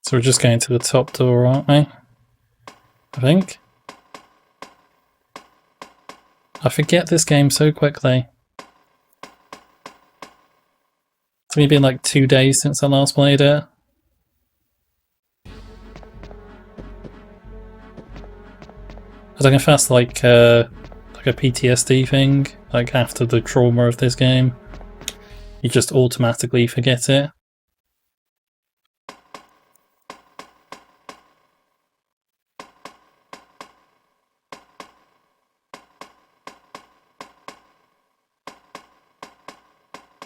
So we're just going to the top door, aren't we? I think. I forget this game so quickly. It's only been like 2 days since I last played it. I don't know if that's like a PTSD thing, like after the trauma of this game, you just automatically forget it.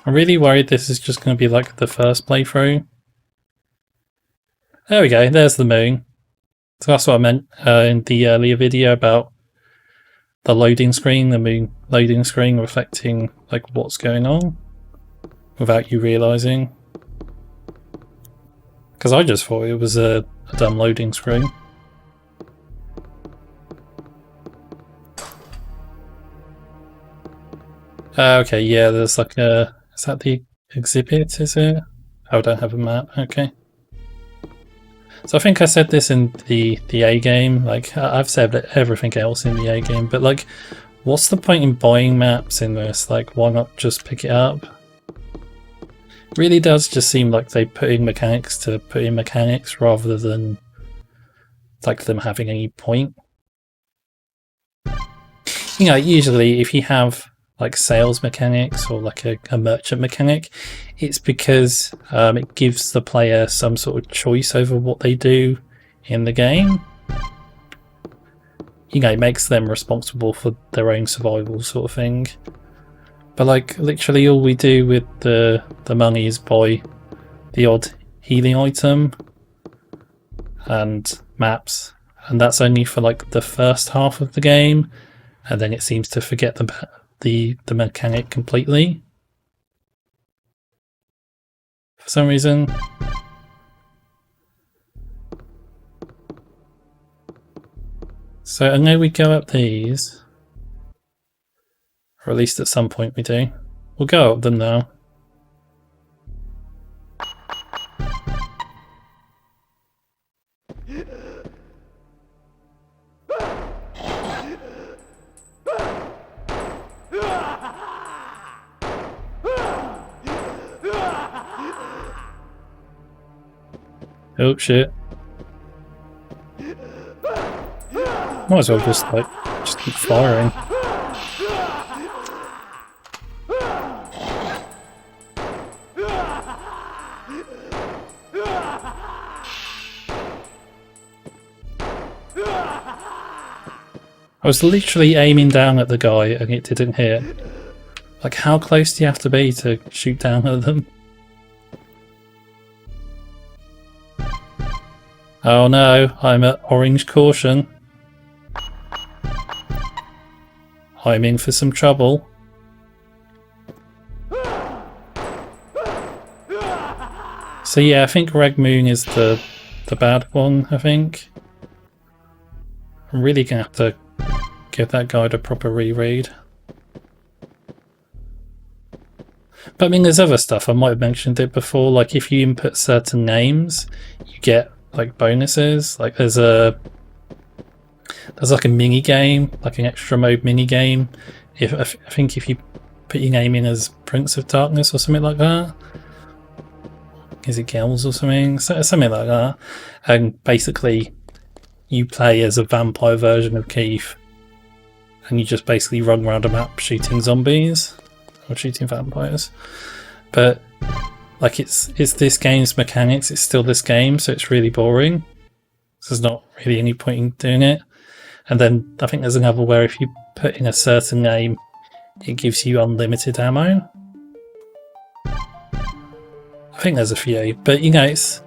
I'm really worried this is just going to be like the first playthrough. There we go, there's the moon. So that's what I meant in the earlier video about the loading screen, the moon loading screen reflecting like what's going on without you realising. Because I just thought it was a dumb loading screen. Okay, yeah, there's like a... Is that the exhibit, is it? Oh, I don't have a map, okay. So I think I said this in the A game, like I've said everything else in the A game, but like what's the point in buying maps in this? Like why not just pick it up? It really does just seem like they put in mechanics to put in mechanics rather than like them having any point. You know, usually if you have like sales mechanics or like a merchant mechanic, it's because it gives the player some sort of choice over what they do in the game. You know, it makes them responsible for their own survival sort of thing. But like literally all we do with the money is buy the odd healing item and maps, and that's only for like the first half of the game, and then it seems to forget the mechanic completely for some reason. So I know we go up these, or at least at some point we do. We'll go up them now. Oh shit. Might as well just keep firing. I was literally aiming down at the guy and it didn't hit. Like how close do you have to be to shoot down at them? Oh no, I'm at orange caution. I'm in for some trouble. So yeah, I think Red Moon is the bad one, I think. I'm really gonna have to give that guide a proper reread. But I mean, there's other stuff, I might have mentioned it before, like if you input certain names, you get like bonuses. Like there's like a mini game, like an extra mode mini game. I think if you put your name in as Prince of Darkness or something like that, is it Gels or something? Something like that. And basically, you play as a vampire version of Keith, and you just basically run around a map shooting zombies or shooting vampires. But like it's this game's mechanics. It's still this game, so it's really boring. So there's not really any point in doing it. And then I think there's another where if you put in a certain name, it gives you unlimited ammo. I think there's a few, but you know, it's...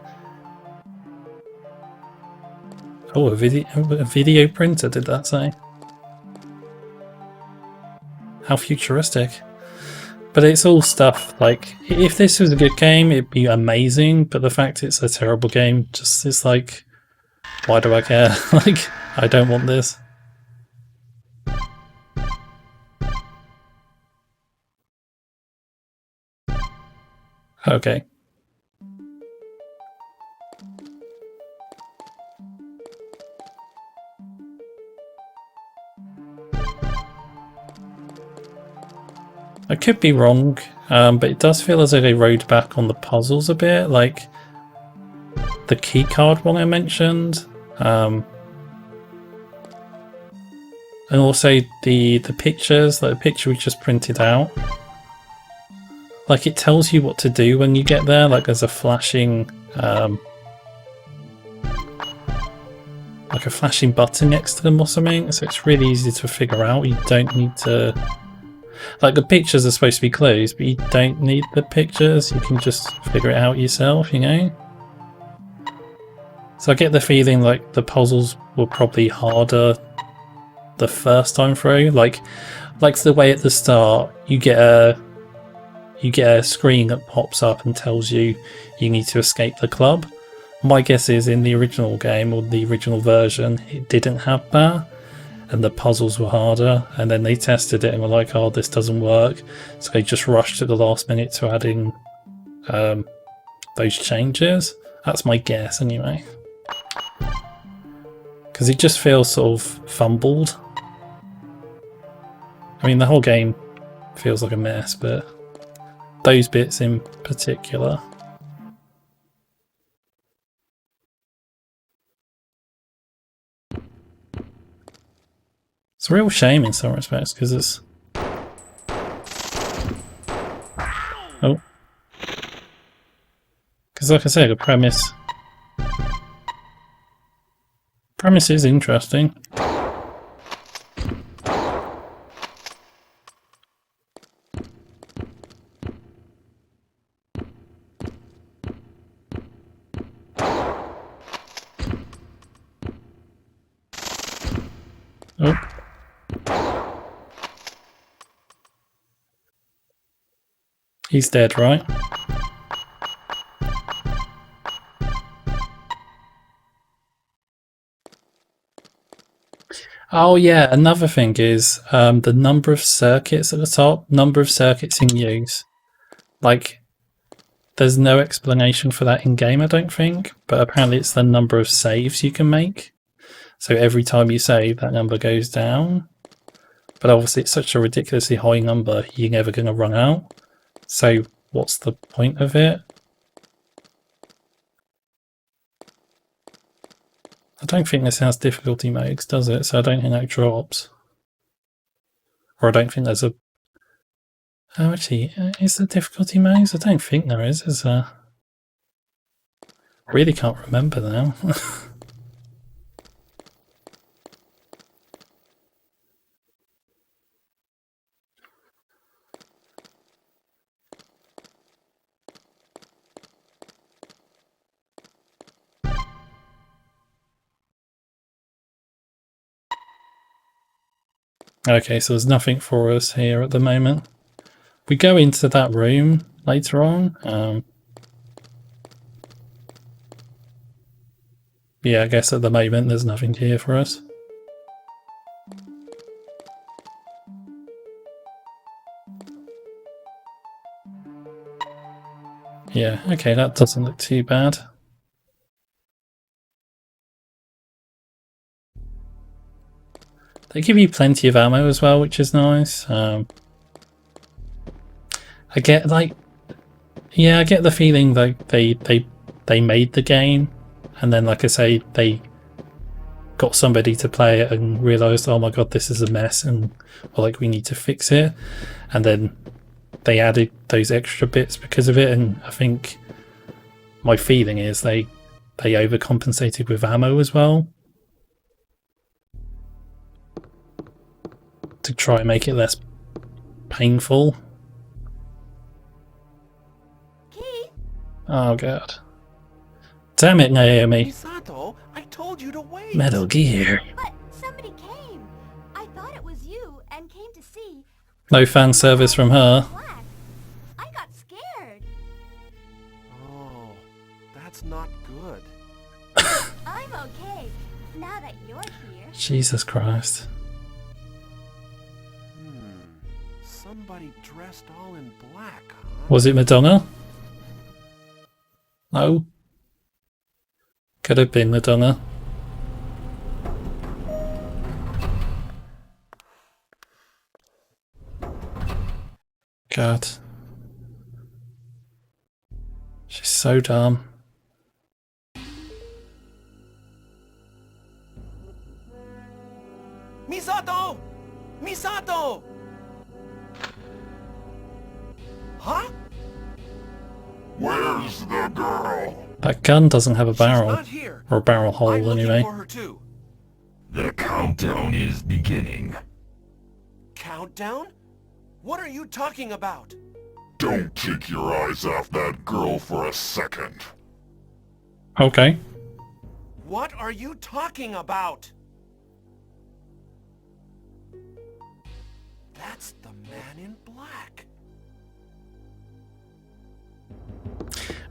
Oh, a video printer, did that say? How futuristic. But it's all stuff, like, if this was a good game, it'd be amazing, but the fact it's a terrible game just is like, why do I care? Like, I don't want this. Okay. I could be wrong, but it does feel as though they rode back on the puzzles a bit, like the keycard one I mentioned, and also the pictures, like the picture we just printed out. Like it tells you what to do when you get there, like there's a flashing like a flashing button next to them or something, so it's really easy to figure out. You don't need to, like the pictures are supposed to be closed, but you don't need the pictures, you can just figure it out yourself, you know? So I get the feeling like the puzzles were probably harder the first time through, like the way at the start you get a screen that pops up and tells you you need to escape the club. My guess is in the original game, or the original version, it didn't have that, and the puzzles were harder, and then they tested it and were like, oh, this doesn't work, so they just rushed at the last minute to add in those changes. That's my guess anyway. Because it just feels sort of fumbled. I mean, the whole game feels like a mess, but those bits in particular. It's a real shame in some respects, because it's... Oh. Because like I said, the premise is interesting. Oh. He's dead, right? Oh yeah, another thing is the number of circuits at the top, number of circuits in use. Like, there's no explanation for that in game, I don't think, but apparently it's the number of saves you can make. So every time you save, that number goes down. But obviously it's such a ridiculously high number, you're never going to run out. So what's the point of it? I don't think this has difficulty modes, does it? So I don't think that drops. Or I don't think there's a... Oh, actually, is there difficulty modes? I don't think there is there? I really can't remember now. Okay, so there's nothing for us here at the moment. We go into that room later on. Yeah, I guess at the moment there's nothing here for us. Yeah, okay, that doesn't look too bad. They give you plenty of ammo as well, which is nice. I get like, yeah, I get the feeling like they made the game, and then like I say, they got somebody to play it and realised, oh my god, this is a mess, and well, like we need to fix it, and then they added those extra bits because of it. And I think my feeling is they overcompensated with ammo as well, to try and make it less painful. Keith? Oh god. Damn it, Naomi. Misato, I told you to wait. Metal Gear. But somebody came. I thought it was you and came to see. No fan service from her. Black. I got scared. Oh, that's not good. I'm okay. Now that you're here. Jesus Christ. Somebody dressed all in black, huh? Was it Madonna? No. Could have been Madonna. God. She's so dumb. Misato! Misato! Huh? Where's the girl? That gun doesn't have a She's barrel. not here. Or a barrel hole, I'm looking anyway. for her too. The countdown is beginning. Countdown? What are you talking about? Don't take your eyes off that girl for a second. Okay. What are you talking about? That's the man in black.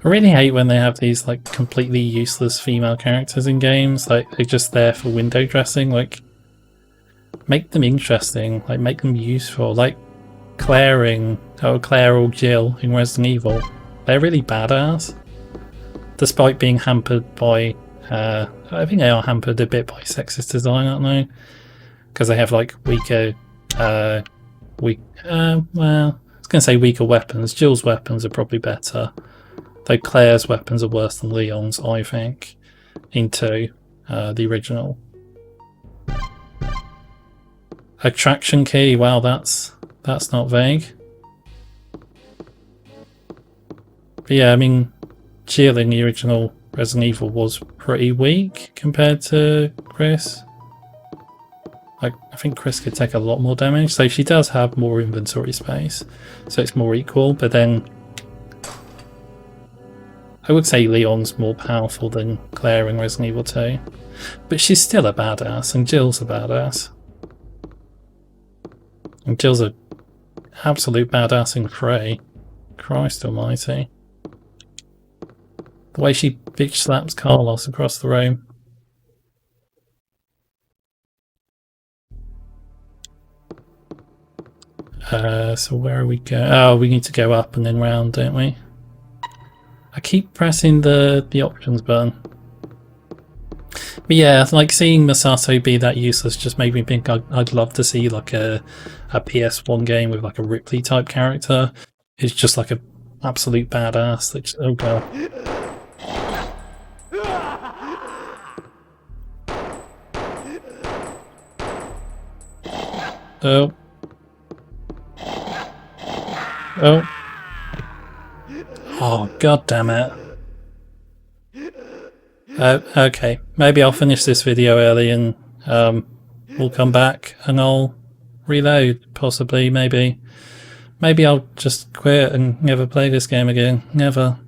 I really hate when they have these like completely useless female characters in games. Like they're just there for window dressing. Like make them interesting. Like make them useful. Like Claire or Jill in Resident Evil. They're really badass, despite being hampered by. I think they are hampered a bit by sexist design, aren't they? Because they have like weaker, well, I was going to say weaker weapons. Jill's weapons are probably better. Though Claire's weapons are worse than Leon's, I think, in 2, the original. Attraction key, wow, that's not vague. But yeah, I mean, Jill in the original Resident Evil was pretty weak compared to Chris. Like, I think Chris could take a lot more damage, so she does have more inventory space, so it's more equal, but then I would say Leon's more powerful than Claire in Resident Evil 2. But she's still a badass, and Jill's a badass. And Jill's a absolute badass in 3. Christ almighty. The way she bitch slaps Carlos across the room. So where are we going? Oh, we need to go up and then round, don't we? I keep pressing the options button. But yeah, like seeing Masato be that useless just made me think I'd love to see like a PS1 game with like a Ripley type character. It's just like a absolute badass. Like, oh god. Oh. Oh. Oh, god damn it. Okay, maybe I'll finish this video early and we'll come back and I'll reload, possibly, maybe. Maybe I'll just quit and never play this game again. Never.